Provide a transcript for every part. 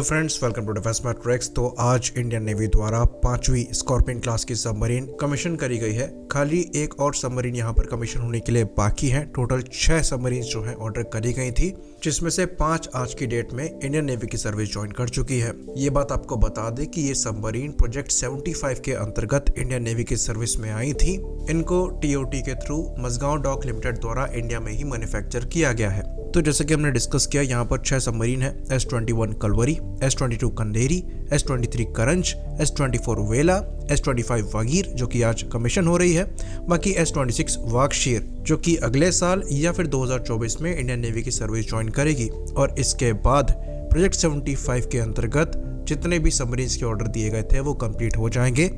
Hello friends, welcome to defence matrix. तो आज Indian navy द्वारा 5वीं स्कॉर्पियन क्लास की सबमरीन कमीशन करी गई है। खाली एक और सबमरीन यहां पर कमीशन होने के लिए बाकी है। टोटल 6 सबमरीन जो है ऑर्डर करी गई थी, जिसमें से 5 आज की डेट में इंडियन नेवी की सर्विस ज्वाइन कर चुकी है। ये बात आपको बता दें कि ये सबमरीन प्रोजेक्ट 75 के अंतर्गत इंडियन नेवी की सर्विस में आई थी। इनको टीओटी के थ्रू मझगांव डॉक लिमिटेड द्वारा इंडिया में ही मैन्युफैक्चर किया गया है। तो जैसे कि हमने डिस्कस किया, यहाँ पर 6 सबमरीन है। S-21 कलवरी, S-22 कंदेरी, S-23 करंज, S-24 वेला, S-25 वागीर जो कि आज कमीशन हो रही है। बाकी S-26 वागशीर जो कि अगले साल या फिर 2024 में इंडियन नेवी की सर्विस ज्वाइन करेगी। और इसके बाद प्रोजेक्ट 75 के अंतर्गत जितने भी सबमरीन्स के ऑर्डर दिए गए थे वो कंप्लीट हो जाएंगे,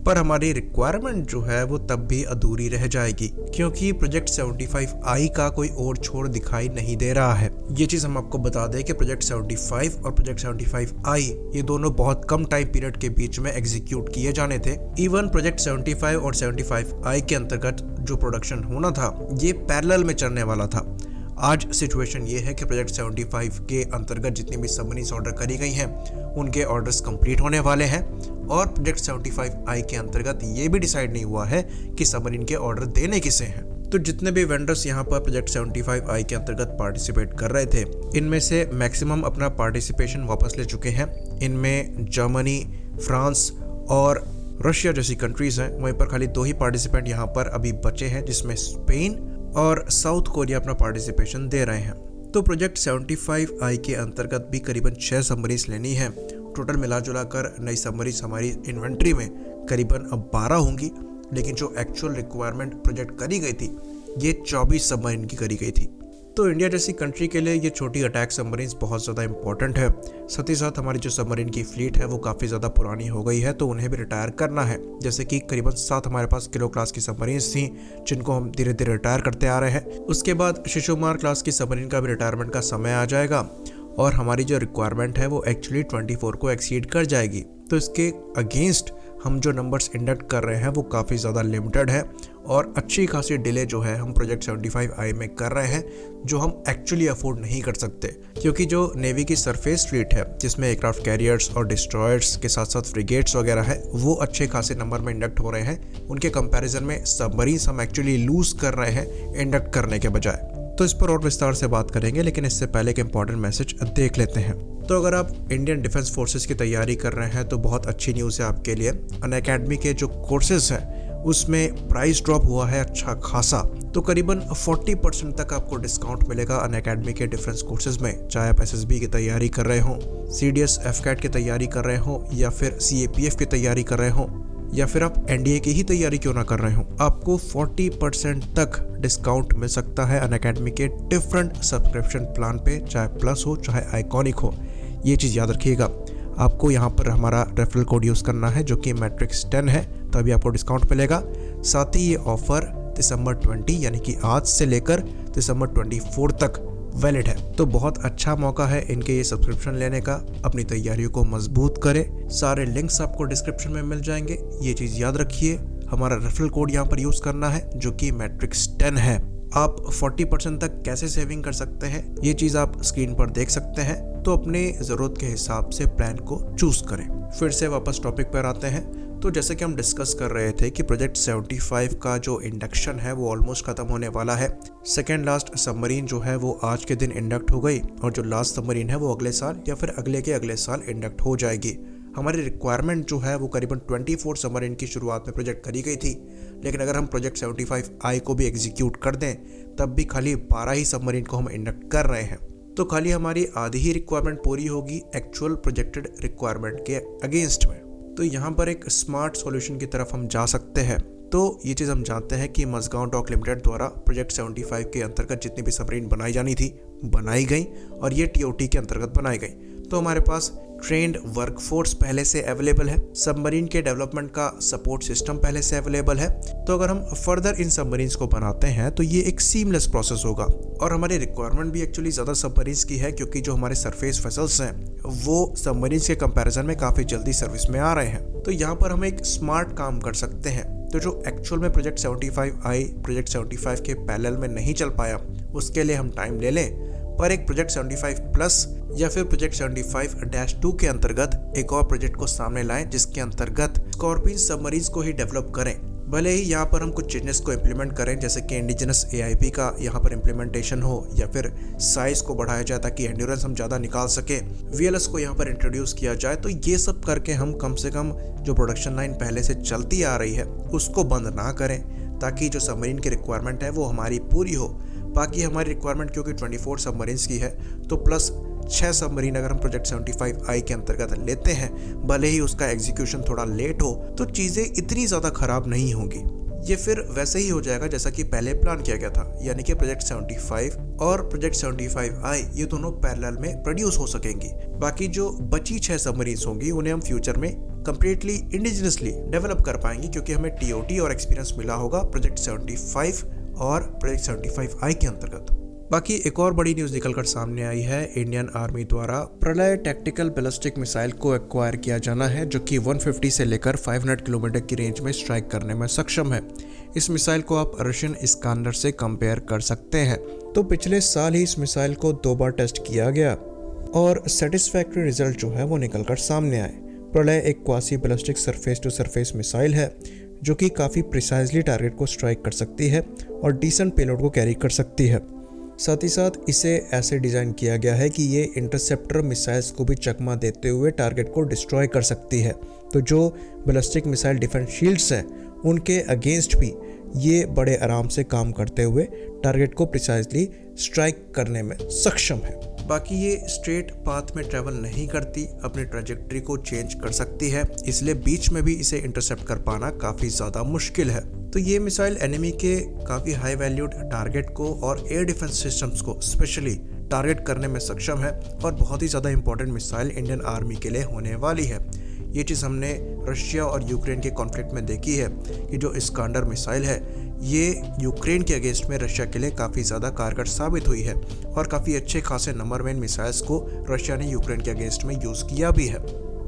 पर हमारी रिक्वायरमेंट जो है वो तब भी अधूरी रह जाएगी, क्योंकि प्रोजेक्ट 75I का कोई और छोर दिखाई नहीं दे रहा है। ये चीज हम आपको बता दें कि प्रोजेक्ट 75 और प्रोजेक्ट 75I ये दोनों बहुत कम टाइम पीरियड के बीच में एग्जीक्यूट किए जाने थे। इवन प्रोजेक्ट 75 और 75I के अंतर्गत जो प्रोडक्शन होना था ये पैरेलल में चलने वाला था। आज सिचुएशन ये है कि प्रोजेक्ट 75 के अंतर्गत जितनी भी सबमरीन्स ऑर्डर करी गई हैं उनके ऑर्डर्स कंप्लीट होने वाले हैं, और प्रोजेक्ट 75I के अंतर्गत ये भी डिसाइड नहीं हुआ है कि सबमरीन के ऑर्डर देने किसे हैं। तो जितने भी वेंडर्स यहाँ पर प्रोजेक्ट 75I के अंतर्गत पार्टिसिपेट कर रहे थे, इनमें से मैक्सिमम अपना पार्टिसिपेशन वापस ले चुके हैं। इनमें जर्मनी, फ्रांस और रशिया जैसी कंट्रीज हैं। वहीं पर खाली 2 ही पार्टिसिपेंट यहाँ पर अभी बचे हैं, जिसमें स्पेन और साउथ कोरिया अपना पार्टिसिपेशन दे रहे हैं। तो प्रोजेक्ट 75I के अंतर्गत भी करीबन 6 सबमरीन्स लेनी है। टोटल मिला जुला कर नई सबमरीन्स हमारी इन्वेंट्री में करीबन अब 12 होंगी, लेकिन जो एक्चुअल रिक्वायरमेंट प्रोजेक्ट करी गई थी ये 24 सबमरीन की करी गई थी। तो इंडिया जैसी कंट्री के लिए ये छोटी अटैक सबमरीन्स बहुत ज़्यादा इंपॉर्टेंट है। साथ ही साथ हमारी जो सबमरीन की फ्लीट है वो काफ़ी ज़्यादा पुरानी हो गई है, तो उन्हें भी रिटायर करना है। जैसे कि करीबन 7 हमारे पास किलो क्लास की सबमरीन्स थी, जिनको हम धीरे धीरे रिटायर करते आ रहे हैं। उसके बाद शिशुकुमार क्लास की सबमरीन का भी रिटायरमेंट का समय आ जाएगा, और हमारी जो रिक्वायरमेंट है वो एक्चुअली 24 को एक्सीड कर जाएगी। तो इसके अगेंस्ट हम जो नंबर्स इंडक्ट कर रहे हैं वो काफ़ी ज़्यादा लिमिटेड है, और अच्छी खासी डिले जो है हम प्रोजेक्ट 75I में कर रहे हैं, जो हम एक्चुअली अफोर्ड नहीं कर सकते। क्योंकि जो नेवी की सरफेस फ्लीट है, जिसमें एयरक्राफ्ट कैरियर्स और डिस्ट्रॉयर्स के साथ साथ फ्रिगेट्स वगैरह है, वो अच्छे खासे नंबर में इंडक्ट हो रहे हैं। उनके कंपैरिजन में सबमरीन्स हम एक्चुअली लूज कर रहे हैं इंडक्ट करने के बजाय। तो इस पर और विस्तार से बात करेंगे, लेकिन इससे पहले एक इंपॉर्टेंट मैसेज देख लेते हैं। तो अगर आप इंडियन डिफेंस फोर्सेस की तैयारी कर रहे हैं तो बहुत अच्छी न्यूज़ है आपके लिए। अनअकैडमी के जो कोर्सेज हैं उसमें प्राइस ड्रॉप हुआ है अच्छा खासा। तो करीबन 40% तक आपको डिस्काउंट मिलेगा अनअकैडमी के डिफेंस कोर्सेज में, चाहे आप SSB की तैयारी कर रहे हो, CDS FCAT की तैयारी कर रहे हो, या फिर CAPF की तैयारी कर रहे हो, या फिर आप NDA की ही तैयारी क्यों ना कर रहे हो। आपको 40% तक डिस्काउंट मिल सकता है अनअकैडमी के डिफरेंट सब्सक्रिप्शन प्लान पे, चाहे प्लस हो चाहे आइकॉनिक हो। ये चीज़ याद रखिएगा। आपको यहाँ पर हमारा रेफरल कोड यूज़ करना है जो कि मैट्रिक्स 10 है, तभी आपको डिस्काउंट मिलेगा। साथ ही ये ऑफर दिसंबर 20 यानी कि आज से लेकर दिसंबर 24 तक वैलिड है। तो बहुत अच्छा मौका है इनके ये सब्सक्रिप्शन लेने का। अपनी तैयारियों को मजबूत करें। सारे लिंक्स आपको डिस्क्रिप्शन में मिल जाएंगे, ये चीज़ याद रखिए। हमारा रेफरल कोड यहाँ पर यूज़ करना है जो कि मैट्रिक्स 10 है। आप 40% तक कैसे सेविंग कर सकते हैं ये चीज़ आप स्क्रीन पर देख सकते हैं। तो अपने ज़रूरत के हिसाब से प्लान को चूज़ करें। फिर से वापस टॉपिक पर आते हैं। तो जैसे कि हम डिस्कस कर रहे थे कि प्रोजेक्ट 75 का जो इंडक्शन है वो ऑलमोस्ट ख़त्म होने वाला है। सेकेंड लास्ट सबमरीन जो है वो आज के दिन इंडक्ट हो गई, और जो लास्ट सबमरीन है वो अगले साल या फिर अगले के अगले साल इंडक्ट हो जाएगी। हमारी रिक्वायरमेंट जो है वो करीबन 24 सबमरीन की शुरुआत में प्रोजेक्ट करी गई थी, लेकिन अगर हम प्रोजेक्ट 75I को भी एग्जीक्यूट कर दें तब भी खाली 12 ही सबमरीन को हम इंडक्ट कर रहे हैं। तो खाली हमारी आधी ही रिक्वायरमेंट पूरी होगी एक्चुअल प्रोजेक्टेड रिक्वायरमेंट के अगेंस्ट में। तो यहाँ पर एक स्मार्ट सॉल्यूशन की तरफ हम जा सकते हैं। तो ये चीज़ हम जानते हैं कि मझगांव डॉक लिमिटेड द्वारा प्रोजेक्ट 75 के अंतर्गत जितनी भी सबमरीन बनाई जानी थी बनाई गई, और ये TOT के अंतर्गत बनाई गई। तो हमारे पास ट्रेंड वर्कफोर्स पहले से अवेलेबल है, सबमरीन के डेवलपमेंट का सपोर्ट सिस्टम पहले से अवेलेबल है। तो अगर हम फर्दर इन सबमरीन्स को बनाते हैं तो ये एक सीमलेस प्रोसेस होगा, और हमारी रिक्वायरमेंट भी एक्चुअली ज़्यादा सबमरीन्स की है, क्योंकि जो हमारे सरफेस वेसल्स हैं वो सबमरीन्स के कंपैरिजन में काफ़ी जल्दी सर्विस में आ रहे हैं। तो यहाँ पर हम एक स्मार्ट काम कर सकते हैं। तो जो एक्चुअल में प्रोजेक्ट 75I प्रोजेक्ट 75 के पैरेलल में नहीं चल पाया उसके लिए हम टाइम ले लें, पर एक प्रोजेक्ट 75 प्लस या फिर प्रोजेक्ट 75-2 के अंतर्गत एक और प्रोजेक्ट को सामने लाएं जिसके अंतर्गत स्कॉर्पियन सबमरीन्स को ही डेवलप करें। भले ही यहाँ पर हम कुछ चेंजेस को इम्प्लीमेंट करें, जैसे कि इंडिजिनस AIP का यहाँ पर इम्प्लीमेंटेशन हो या फिर साइज को बढ़ाया जाए ताकि एंड्योरेंस हम ज़्यादा निकाल सके, VLS को यहाँ पर इंट्रोड्यूस किया जाए, तो ये सब करके हम कम से कम जो प्रोडक्शन लाइन पहले से चलती आ रही है उसको बंद ना करें, ताकि जो सबमरीन की रिक्वायरमेंट है वो हमारी पूरी हो। बाकी हमारी रिक्वायरमेंट क्योंकि 24 सबमरीन्स की है, तो प्लस 6 सबमरीन अगर हम प्रोजेक्ट 75I के अंतर्गत लेते हैं, भले ही उसका एग्जीक्यूशन थोड़ा लेट हो, तो चीज़ें इतनी ज़्यादा ख़राब नहीं होंगी। ये फिर वैसे ही हो जाएगा जैसा कि पहले प्लान किया गया था, यानी कि प्रोजेक्ट 75 और प्रोजेक्ट 75I ये दोनों पैरेलल में प्रोड्यूस हो सकेंगी। बाकी जो बची 6 सबमरीन्स होंगी उन्हें हम फ्यूचर में कंप्लीटली इंडिजिनसली डेवलप कर पाएंगे, क्योंकि हमें TOT और एक्सपीरियंस मिला होगा प्रोजेक्ट 75 और प्रोजेक्ट 75I के अंतर्गत। बाकी एक और बड़ी न्यूज़ निकलकर सामने आई है, इंडियन आर्मी द्वारा प्रलय टैक्टिकल बैलिस्टिक मिसाइल को एक्वायर किया जाना है, जो कि 150 से लेकर 500 किलोमीटर की रेंज में स्ट्राइक करने में सक्षम है। इस मिसाइल को आप रशियन इस्कांडर से कंपेयर कर सकते हैं। तो पिछले साल ही इस मिसाइल को 2 बार टेस्ट किया गया और सेटिस्फैक्ट्री रिजल्ट जो है वो निकलकर सामने आए। प्रलय एक quasi ballistic surface to surface missile है जो कि काफ़ी प्रिसाइजली टारगेट को स्ट्राइक कर सकती है और डिसेंट पेलोड को कैरी कर सकती है। साथ ही साथ इसे ऐसे डिज़ाइन किया गया है कि ये इंटरसेप्टर मिसाइल्स को भी चकमा देते हुए टारगेट को डिस्ट्रॉय कर सकती है। तो जो बैलिस्टिक मिसाइल डिफेंस शील्ड्स हैं उनके अगेंस्ट भी ये बड़े आराम से काम करते हुए टारगेट को प्रिसाइजली स्ट्राइक करने में सक्षम है। बाकी ये स्ट्रेट पाथ में ट्रैवल नहीं करती, अपनी ट्रैजेक्टरी को चेंज कर सकती है, इसलिए बीच में भी इसे इंटरसेप्ट कर पाना काफ़ी ज़्यादा मुश्किल है। तो ये मिसाइल एनिमी के काफ़ी हाई वैल्यूड टारगेट को और एयर डिफेंस सिस्टम्स को स्पेशली टारगेट करने में सक्षम है और बहुत ही ज़्यादा इंपॉर्टेंट मिसाइल इंडियन आर्मी के लिए होने वाली है। ये चीज़ हमने रशिया और यूक्रेन के कॉन्फ्लिक्ट में देखी है कि जो इस्कांडर मिसाइल है ये यूक्रेन के अगेंस्ट में रशिया के लिए काफ़ी ज़्यादा कारगर साबित हुई है और काफ़ी अच्छे खासे नंबर 1 मिसाइल्स को रशिया ने यूक्रेन के अगेंस्ट में यूज़ किया भी है।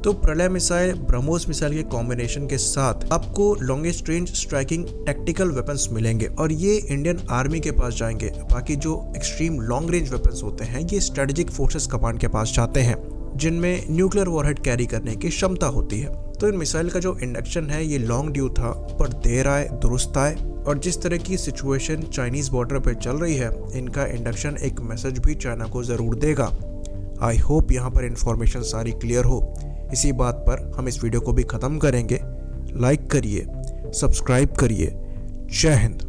तो प्रलय मिसाइल ब्रह्मोस मिसाइल के कॉम्बिनेशन के साथ आपको longest range striking tactical weapons मिलेंगे और ये इंडियन आर्मी के पास जाएंगे। बाकी जो एक्सट्रीम लॉन्ग रेंज वेपन्स होते हैं ये स्ट्रेटेजिक फोर्सेस कमांड के पास जाते हैं, जिनमें न्यूक्लियर वॉरहेड कैरी करने की क्षमता होती है। तो इन मिसाइल का जो इंडक्शन है ये लॉन्ग ड्यू था, पर देर आए दुरुस्त आए, और जिस तरह की सिचुएशन चाइनीज बॉर्डर पे चल रही है, इनका इंडक्शन एक मैसेज भी चाइना को ज़रूर देगा। आई होप यहाँ पर इंफॉर्मेशन सारी क्लियर हो। इसी बात पर हम इस वीडियो को भी ख़त्म करेंगे। लाइक करिए, सब्सक्राइब करिए। जय हिंद।